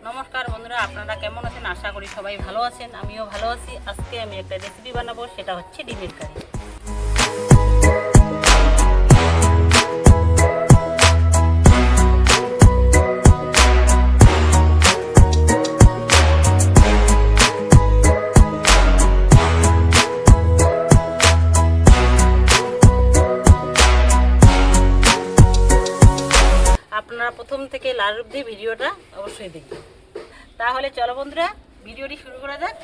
নমস্কার বন্ধুরা, আপনারা কেমন আছেন? আশা করি সবাই ভালো আছেন। আমিও ভালো আছি। আজকে আমি একটা রেসিপি বানাবো, সেটা হচ্ছে ডিমের কারি। আপনারা প্রথম থেকে লাস্ট অবধি ভিডিওটা অবশ্যই দেখবেন। তাহলে চলো বন্ধুরা, ভিডিওটি শুরু করা যাক।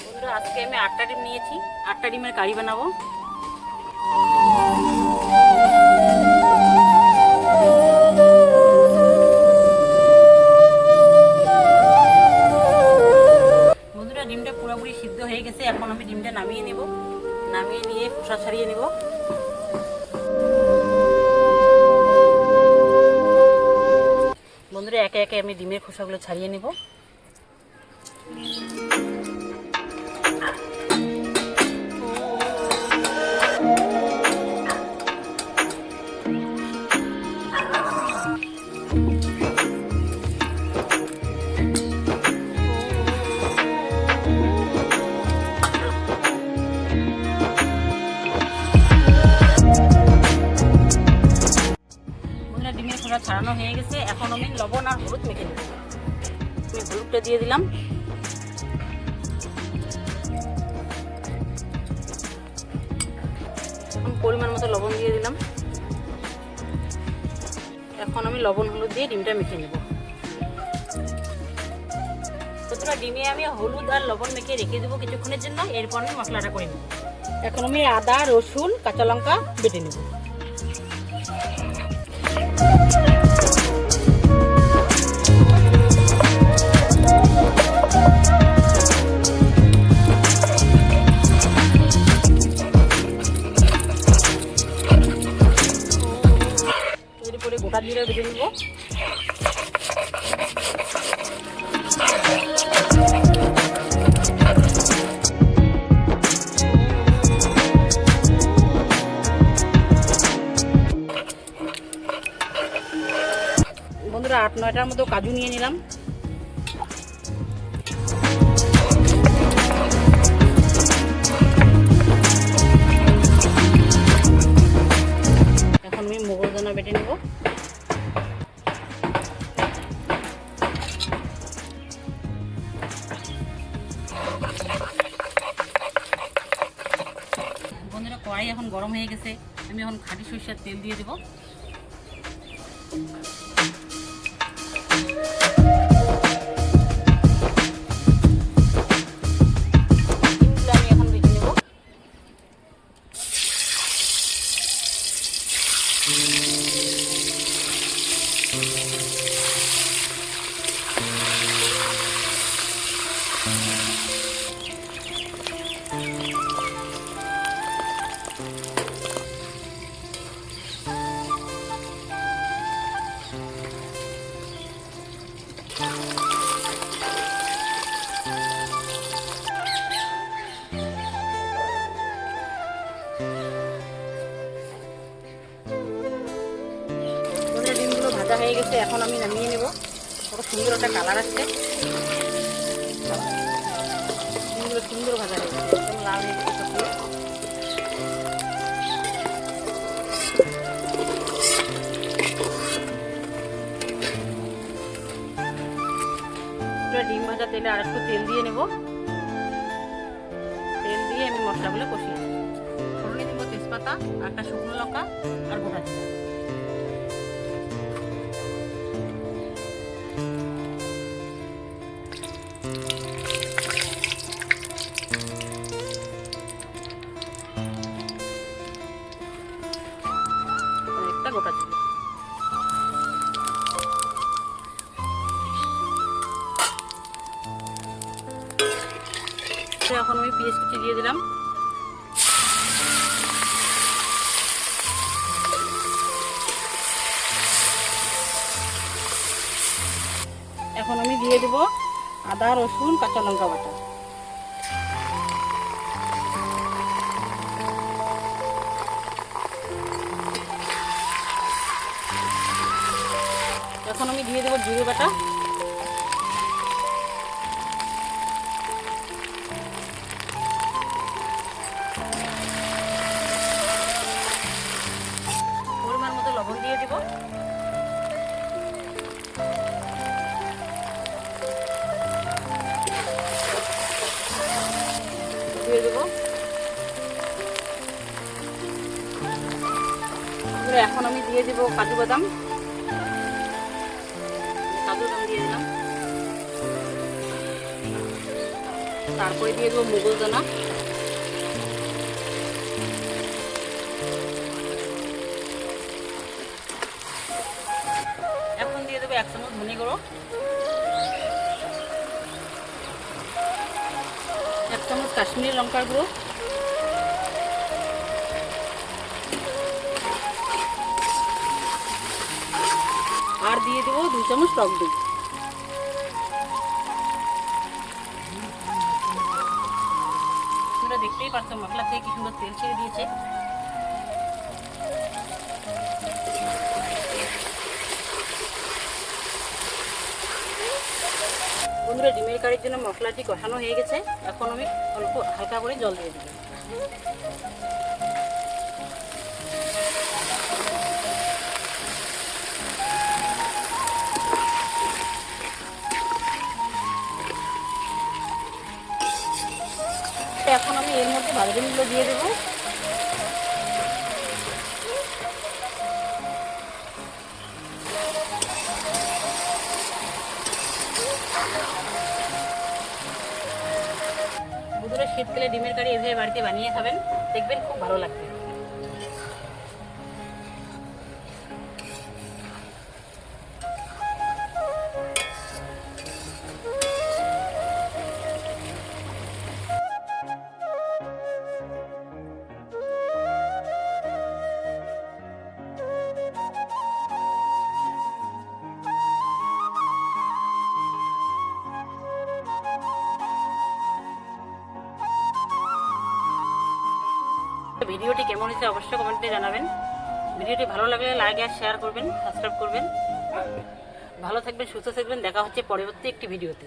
বন্ধুরা, আজকে আমি 8টা ডিম নিয়েছি। 8টা ডিমের কারি বানাবো। ডিমটা পুরোপুরি সিদ্ধ হয়ে গেছে। এখন আমি ডিমটা নামিয়ে নেব। নামিয়ে নিয়ে খোসা ছাড়িয়ে নেব। বন্ধুরা, একে একে আমি ডিমের খোসাগুলো ছাড়িয়ে নেব। ডিমের খোসা ছাড়ানো হয়ে গেছে। এখন আমি লবণ আর হলুদ মেখে নেব। আমি হলুদটা দিয়ে দিলাম। এখন পরিমাণ মতো লবণ দিয়ে দিলাম। এখন আমি লবণ হলুদ দিয়ে ডিমটা মেখে নেব। প্রথমে ডিমে আমি হলুদ আর লবণ মেখে রেখে দেবো কিছুক্ষণের জন্য। এরপর আমি মশলাটা করে নেব। এখন আমি আদা, রসুন, কাঁচা লঙ্কা বেটে নেব। এরপরে গোটা জিরা বেটে নেব। বন্ধুরা, 8-9টার মতো কাজু নিয়ে নিলাম। এখন আমি মগজদানা বেটে নেব। বন্ধুরা, কড়াই এখন গরম হয়ে গেছে। আমি এখন খাঁটি সরষের তেল দিয়ে দেব। ডিমগুলো ভাজা হয়ে গেছে। এখন আমি নামিয়ে নেব। কত সুন্দর একটা কালার আসছে। ডিমগুলো সুন্দর ভাজা হয়ে গেছে, একদম লাল হয়ে গেছে। ডিম ভাজা তেলে আর একটু তেল দিয়ে নেব। তেল দিয়ে আমি মশলাগুলো কষিয়ে নেব। ফোড়নে দেবো তেজপাতা, একটা শুকনো লঙ্কা আর গোটা জিরা। একটা গোটা জিরা। এখন আমি পেঁয়াজ কুচি দিয়ে দিলাম। এখন আমি দিয়ে দেব আদা, রসুন, কাঁচা লঙ্কা বাটা। আমি দিয়ে দেবো জিরে বাটা, পরিমাণ মতো লবণ দিয়ে দেবো, দিয়ে দেবো। এখন আমি দিয়ে দেবো কাজু বাদাম, দিয়ে দিলাম। তারপরে দিয়ে দেবো মুগল দানা, এখন দিয়ে দেবো 1 চামচ ধনে গুঁড়ো, 1 চামচ কাশ্মীরি লঙ্কার গুঁড়ো, আর দিয়ে দেবো 2 চামচ টক দই। তোমরা দেখতেই পাচ্ছ মশলা থেকে কি সুন্দর তেল ছেড়ে দিয়েছে। বন্ধুরা, ডিমের কারির জন্য মশলাটি কষানো হয়ে গেছে। এখন আমি অল্প হালকা করে জল দিয়ে দেবো। এখন আমি এর মধ্যে বাদামগুলো দিয়ে দেবো। বন্ধুরা, শীতকালে ডিমের কারি এভাবে বাড়িতে বানিয়ে খাবেন, দেখবেন খুব ভালো লাগবে। ভিডিওটি কেমন হয়েছে অবশ্যই কমেন্টে জানাবেন। ভিডিওটি ভালো লাগলে লাইক আর শেয়ার করবেন, সাবস্ক্রাইব করবেন। ভালো থাকবেন, সুস্থ থাকবেন। দেখা হচ্ছে পরবর্তী একটি ভিডিওতে।